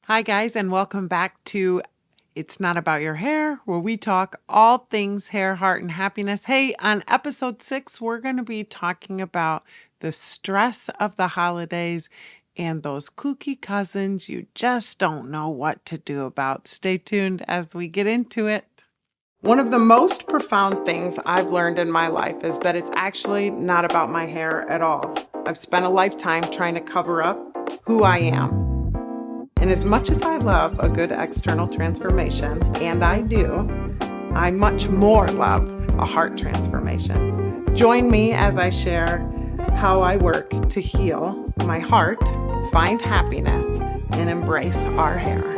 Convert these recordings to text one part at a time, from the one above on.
Hi, guys, and welcome back to It's Not About Your Hair, where we talk all things hair, heart, and happiness. Hey, on episode 6, we're going to be talking about the stress of the holidays and those kooky cousins you just don't know what to do about. Stay tuned as we get into it. One of the most profound things I've learned in my life is that it's actually not about my hair at all. I've spent a lifetime trying to cover up who I am. And as much as I love a good external transformation, and I do, I much more love a heart transformation. Join me as I share how I work to heal my heart, find happiness, and embrace our hair.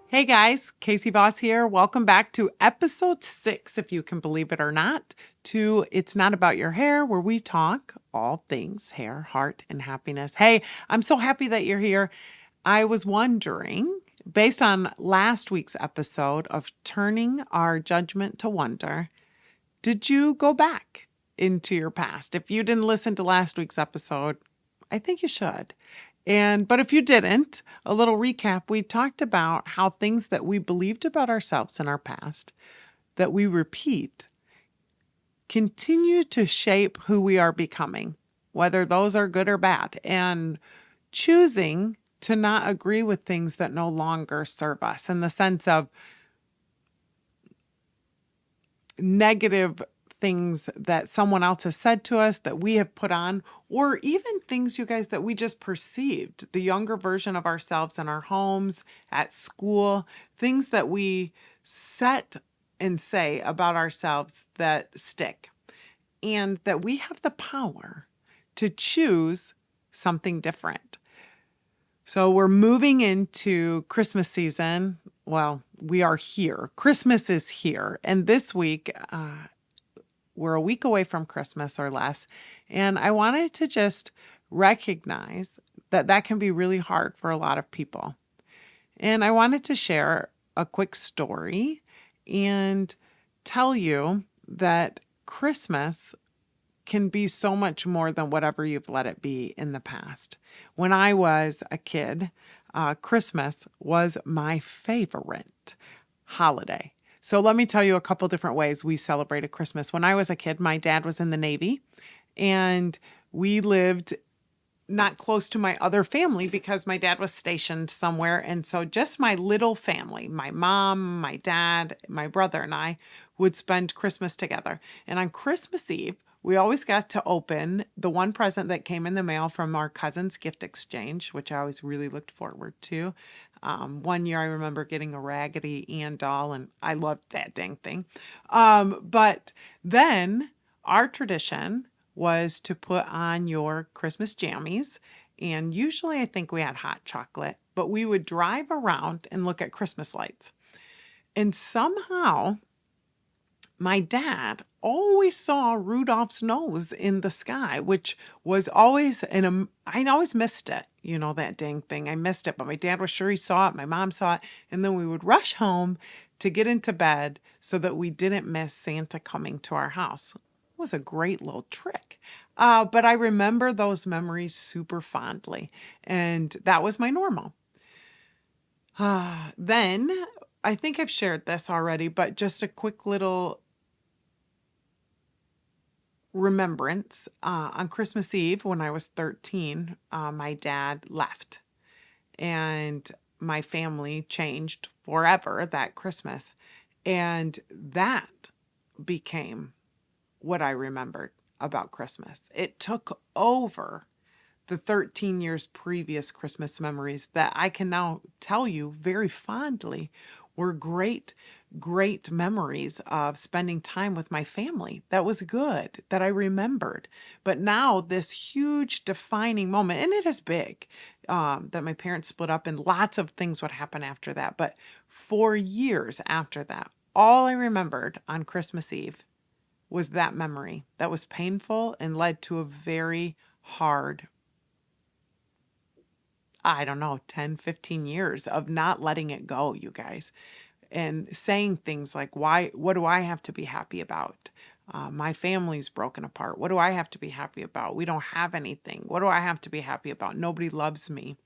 Hey guys, Casey Voss here. Welcome back to episode 6, if you can believe it or not, to It's Not About Your Hair, where we talk all things hair, heart, and happiness. Hey, I'm so happy that you're here. I was wondering, based on last week's episode of Turning Our Judgment to Wonder, did you go back into your past? If you didn't listen to last week's episode, I think you should. But if you didn't, a little recap, we talked about how things that we believed about ourselves in our past that we repeat continue to shape who we are becoming, whether those are good or bad, and choosing to not agree with things that no longer serve us in the sense of negative things that someone else has said to us that we have put on, or even things, you guys, that we just perceived, the younger version of ourselves in our homes, at school, things that we set and say about ourselves that stick, and that we have the power to choose something different. So we're moving into Christmas season. Well, we are here. Christmas is here. And this week, we're a week away from Christmas or less. And I wanted to just recognize that that can be really hard for a lot of people. And I wanted to share a quick story and tell you that Christmas can be so much more than whatever you've let it be in the past. When I was a kid, Christmas was my favorite holiday. So let me tell you a couple different ways we celebrated Christmas. When I was a kid, my dad was in the Navy, and we lived not close to my other family because my dad was stationed somewhere. And so just my little family, my mom, my dad, my brother, and I would spend Christmas together. And on Christmas Eve, we always got to open the one present that came in the mail from our cousin's gift exchange, which I always really looked forward to. One year I remember getting a Raggedy Ann doll, and I loved that dang thing. But then our tradition was to put on your Christmas jammies. And usually I think we had hot chocolate, but we would drive around and look at Christmas lights. And somehow my dad always saw Rudolph's nose in the sky, which was always I always missed it, that dang thing. I missed it, but my dad was sure he saw it. My mom saw it. And then we would rush home to get into bed so that we didn't miss Santa coming to our house. It was a great little trick. But I remember those memories super fondly. And that was my normal. Then I think I've shared this already, but just a quick little remembrance. On Christmas Eve, when I was 13, my dad left, and my family changed forever that Christmas. And that became what I remembered about Christmas. It took over the 13 years previous Christmas memories that I can now tell you very fondly were great, great memories of spending time with my family. That was good, that I remembered. But now this huge defining moment, and it is big, that my parents split up and lots of things would happen after that. But for years after that, all I remembered on Christmas Eve was that memory that was painful and led to a very hard, I don't know, 10, 15 years of not letting it go, you guys, and saying things like, what do I have to be happy about? My family's broken apart. What do I have to be happy about? We don't have anything. What do I have to be happy about? Nobody loves me.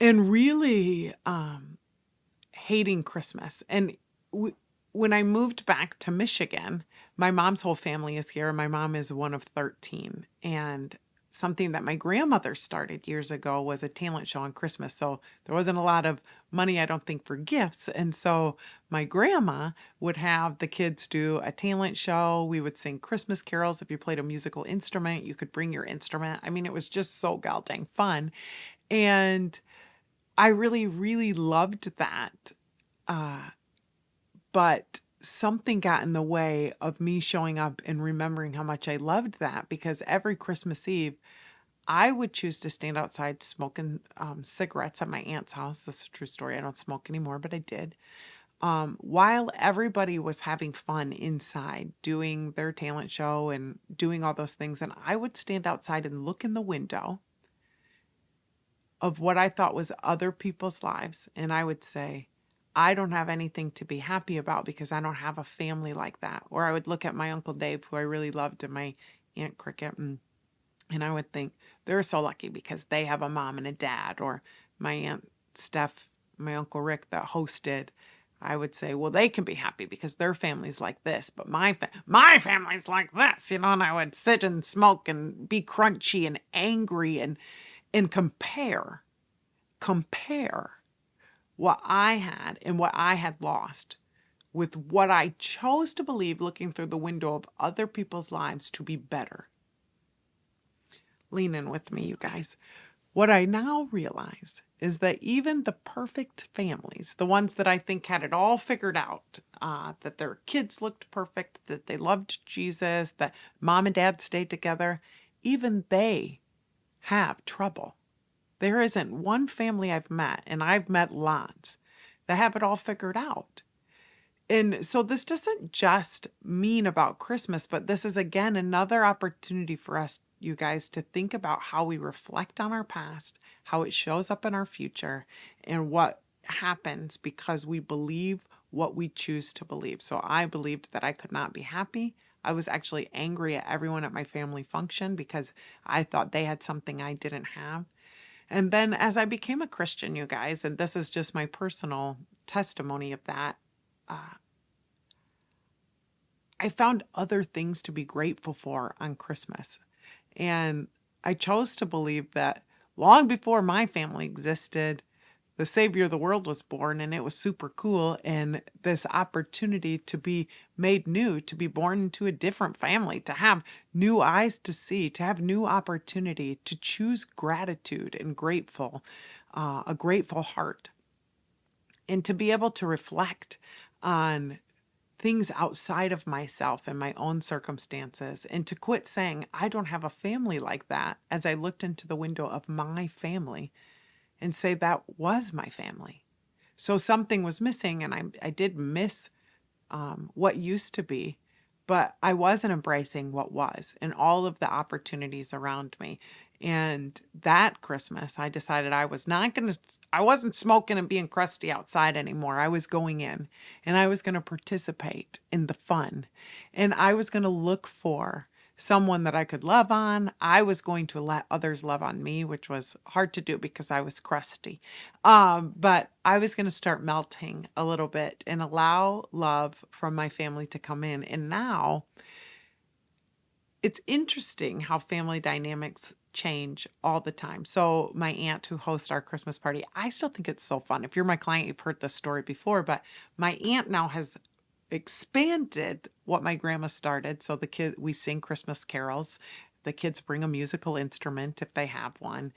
and really hating Christmas. And when I moved back to Michigan, my mom's whole family is here. My mom is one of 13. And something that my grandmother started years ago was a talent show on Christmas. So there wasn't a lot of money, I don't think, for gifts. And so my grandma would have the kids do a talent show. We would sing Christmas carols. If you played a musical instrument, you could bring your instrument. I mean, it was just so dang fun. And I really, really loved that. But something got in the way of me showing up and remembering how much I loved that, because every Christmas Eve, I would choose to stand outside smoking cigarettes at my aunt's house. This is a true story. I don't smoke anymore, but I did. While everybody was having fun inside, doing their talent show and doing all those things. And I would stand outside and look in the window of what I thought was other people's lives. And I would say, I don't have anything to be happy about because I don't have a family like that. Or I would look at my Uncle Dave, who I really loved, and my Aunt Cricket, and I would think, they're so lucky because they have a mom and a dad. Or my Aunt Steph, my Uncle Rick that hosted, I would say, well, they can be happy because their family's like this, but my family's like this, and I would sit and smoke and be crunchy and angry and compare what I had and what I had lost with what I chose to believe looking through the window of other people's lives to be better. Lean in with me, you guys. What I now realize is that even the perfect families, the ones that I think had it all figured out, that their kids looked perfect, that they loved Jesus, that mom and dad stayed together, even they have trouble. There isn't one family I've met, and I've met lots, that have it all figured out. And so this doesn't just mean about Christmas, but this is, again, another opportunity for us, you guys, to think about how we reflect on our past, how it shows up in our future, and what happens because we believe what we choose to believe. So I believed that I could not be happy. I was actually angry at everyone at my family function because I thought they had something I didn't have. And then as I became a Christian, you guys, and this is just my personal testimony of that, I found other things to be grateful for on Christmas. And I chose to believe that long before my family existed, the Savior of the world was born, and it was super cool. And this opportunity to be made new, to be born into a different family, to have new eyes to see, to have new opportunity, to choose gratitude and a grateful heart, and to be able to reflect on things outside of myself and my own circumstances, and to quit saying, I don't have a family like that, as I looked into the window of my family and say that was my family. So something was missing, and I did miss what used to be, but I wasn't embracing what was and all of the opportunities around me. And that Christmas, I decided I wasn't smoking and being crusty outside anymore. I was going in, and I was going to participate in the fun, and I was going to look for someone that I could love on. I was going to let others love on me, which was hard to do because I was crusty. But I was going to start melting a little bit and allow love from my family to come in. And now it's interesting how family dynamics change all the time. So my aunt who hosts our Christmas party, I still think it's so fun. If you're my client, you've heard this story before, but my aunt now has expanded what my grandma started. So we sing Christmas carols. The kids bring a musical instrument if they have one.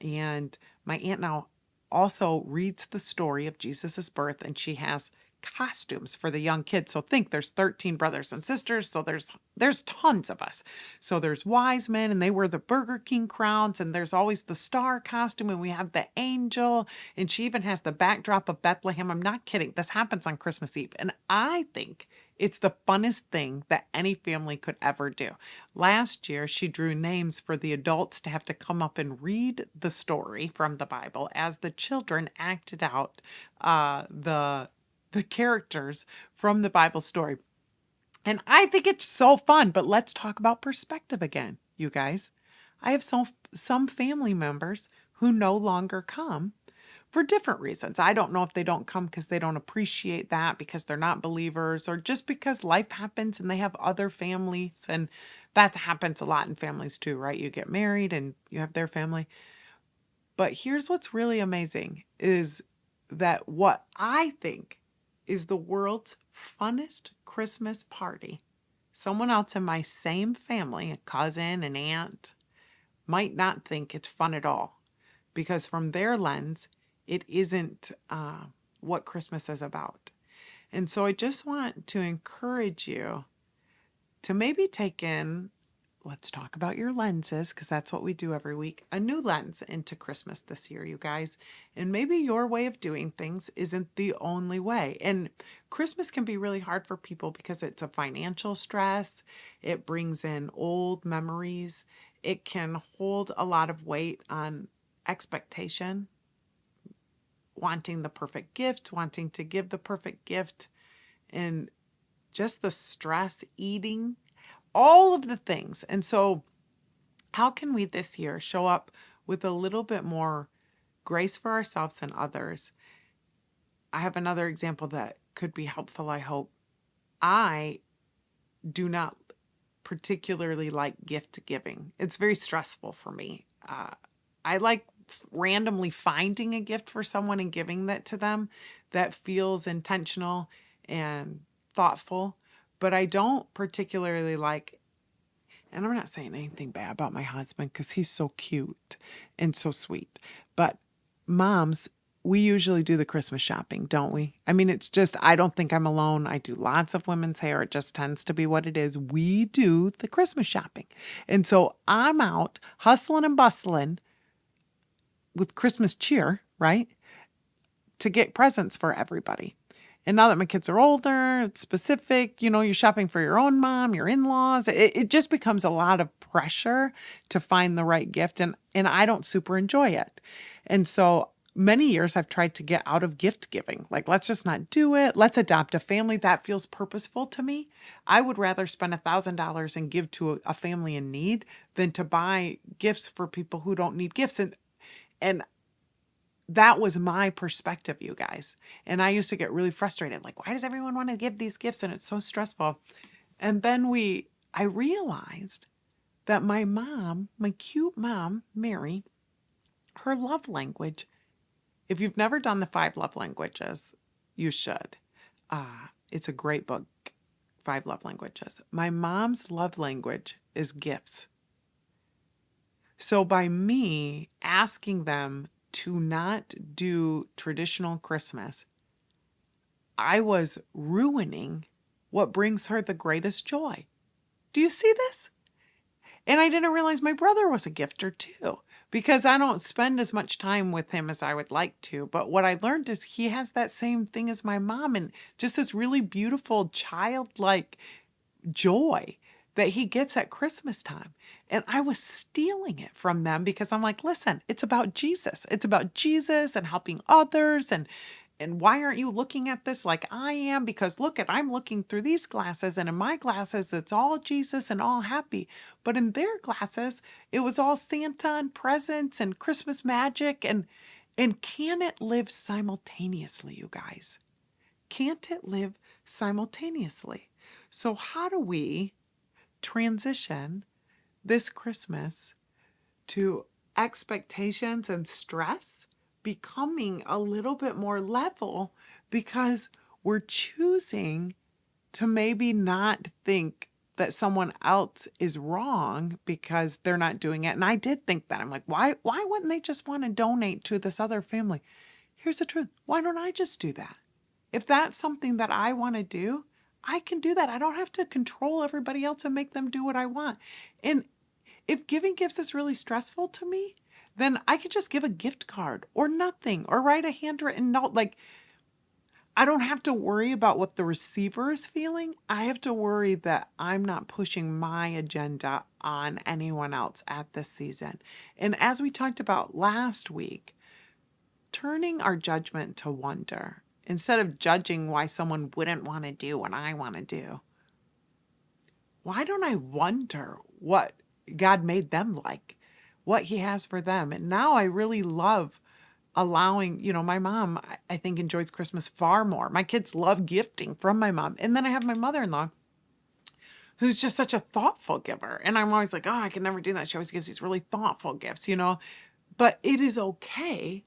And my aunt now also reads the story of Jesus's birth, and she has costumes for the young kids. So think there's 13 brothers and sisters. So there's tons of us. So there's wise men, and they wear the Burger King crowns, and there's always the star costume, and we have the angel, and she even has the backdrop of Bethlehem. I'm not kidding. This happens on Christmas Eve. And I think it's the funnest thing that any family could ever do. Last year, she drew names for the adults to have to come up and read the story from the Bible as the children acted out the characters from the Bible story. And I think it's so fun, but let's talk about perspective again, you guys. I have some family members who no longer come, for different reasons. I don't know if they don't come because they don't appreciate that, because they're not believers, or just because life happens and they have other families. And that happens a lot in families too, right? You get married and you have their family. But here's what's really amazing is that what I think is the world's funnest Christmas party, someone else in my same family, a cousin, an aunt, might not think it's fun at all, because from their lens, it isn't what Christmas is about. And so I just want to encourage you to maybe take in, let's talk about your lenses, because that's what we do every week, a new lens into Christmas this year, you guys. And maybe your way of doing things isn't the only way. And Christmas can be really hard for people because it's a financial stress. It brings in old memories. It can hold a lot of weight on expectation, wanting the perfect gift, wanting to give the perfect gift, and just the stress, eating, all of the things. And so how can we this year show up with a little bit more grace for ourselves and others? I have another example that could be helpful, I hope. I do not particularly like gift giving. It's very stressful for me. I like randomly finding a gift for someone and giving that to them that feels intentional and thoughtful. But I don't particularly like, and I'm not saying anything bad about my husband because he's so cute and so sweet. But moms, we usually do the Christmas shopping, don't we? I mean, it's just, I don't think I'm alone. I do lots of women's hair. It just tends to be what it is. We do the Christmas shopping. And so I'm out hustling and bustling with Christmas cheer, right? To get presents for everybody. And now that my kids are older, it's specific, you're shopping for your own mom, your in-laws. It just becomes a lot of pressure to find the right gift. And I don't super enjoy it. And so many years I've tried to get out of gift giving. Like, let's just not do it. Let's adopt a family. That feels purposeful to me. I would rather spend $1,000 and give to a family in need than to buy gifts for people who don't need gifts. And that was my perspective, you guys. And I used to get really frustrated. Like, why does everyone want to give these gifts? And it's so stressful. And then I realized that my mom, my cute mom, Mary, her love language, if you've never done the 5 love languages, you should. It's a great book, 5 love languages. My mom's love language is gifts. So by me asking them to not do traditional Christmas, I was ruining what brings her the greatest joy. Do you see this? And I didn't realize my brother was a gifter too, because I don't spend as much time with him as I would like to. But what I learned is he has that same thing as my mom, and just this really beautiful childlike joy that he gets at Christmas time. And I was stealing it from them because I'm like, listen, it's about Jesus. It's about Jesus and helping others. And why aren't you looking at this like I am? Because I'm looking through these glasses, and in my glasses, it's all Jesus and all happy. But in their glasses, it was all Santa and presents and Christmas magic. And can it live simultaneously, you guys? Can't it live simultaneously? So how do we transition this Christmas to expectations and stress becoming a little bit more level, because we're choosing to maybe not think that someone else is wrong because they're not doing it. And I did think that. I'm like, why wouldn't they just want to donate to this other family? Here's the truth. Why don't I just do that? If that's something that I want to do, I can do that. I don't have to control everybody else and make them do what I want. And if giving gifts is really stressful to me, then I could just give a gift card or nothing, or write a handwritten note. Like, I don't have to worry about what the receiver is feeling. I have to worry that I'm not pushing my agenda on anyone else at this season. And as we talked about last week, turning our judgment to wonder. Instead of judging why someone wouldn't want to do what I want to do, why don't I wonder what God made them like, what he has for them? And now I really love allowing, my mom, I think, enjoys Christmas far more. My kids love gifting from my mom. And then I have my mother-in-law, who's just such a thoughtful giver. And I'm always like, oh, I can never do that. She always gives these really thoughtful gifts, But it is okay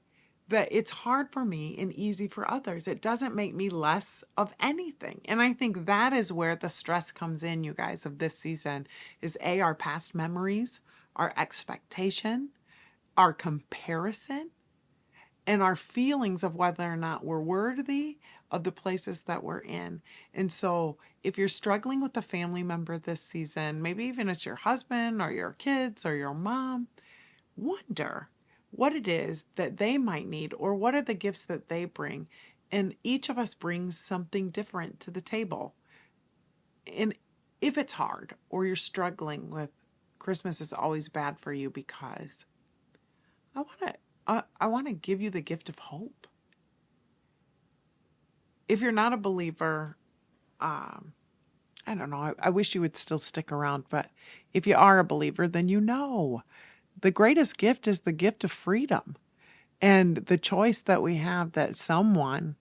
that it's hard for me and easy for others. It doesn't make me less of anything. And I think that is where the stress comes in, you guys, of this season is our past memories, our expectation, our comparison, and our feelings of whether or not we're worthy of the places that we're in. And so if you're struggling with a family member this season, maybe even it's your husband or your kids or your mom, wonder what it is that they might need or what are the gifts that they bring. And each of us brings something different to the table. And if it's hard or you're struggling with Christmas is always bad for you, because I want to give you the gift of hope. If you're not a believer, I don't know, I wish you would still stick around, but if you are a believer, then the greatest gift is the gift of freedom and the choice that we have that someone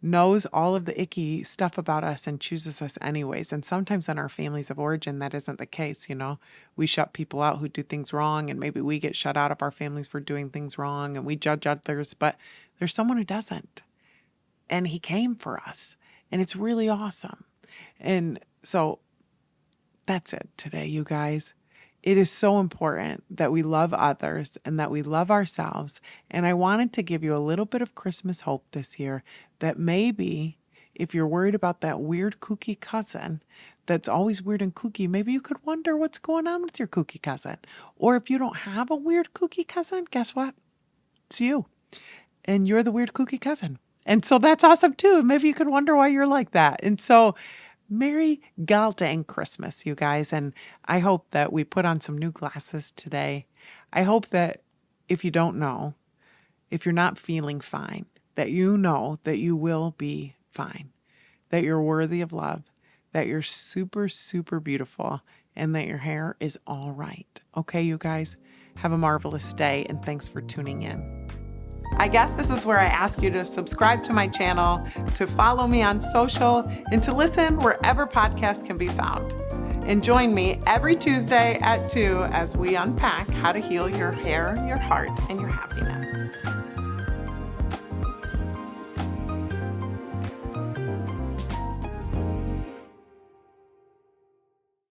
knows all of the icky stuff about us and chooses us anyways. And sometimes in our families of origin, that isn't the case. We shut people out who do things wrong, and maybe we get shut out of our families for doing things wrong, and we judge others, but there's someone who doesn't. And he came for us, and it's really awesome. And so that's it today, you guys. It is so important that we love others and that we love ourselves. And I wanted to give you a little bit of Christmas hope this year that maybe if you're worried about that weird kooky cousin that's always weird and kooky, maybe you could wonder what's going on with your kooky cousin. Or if you don't have a weird kooky cousin, guess what? It's you. And you're the weird kooky cousin. And so that's awesome too. Maybe you could wonder why you're like that. And so Merry Galtang Christmas, you guys. And I hope that we put on some new glasses today. I hope that if you don't know, if you're not feeling fine, that you know that you will be fine, that you're worthy of love, that you're super, super beautiful, and that your hair is all right. Okay, you guys, have a marvelous day, and thanks for tuning in. I guess this is where I ask you to subscribe to my channel, to follow me on social, and to listen wherever podcasts can be found. And join me every Tuesday at 2 as we unpack how to heal your hair, your heart, and your happiness.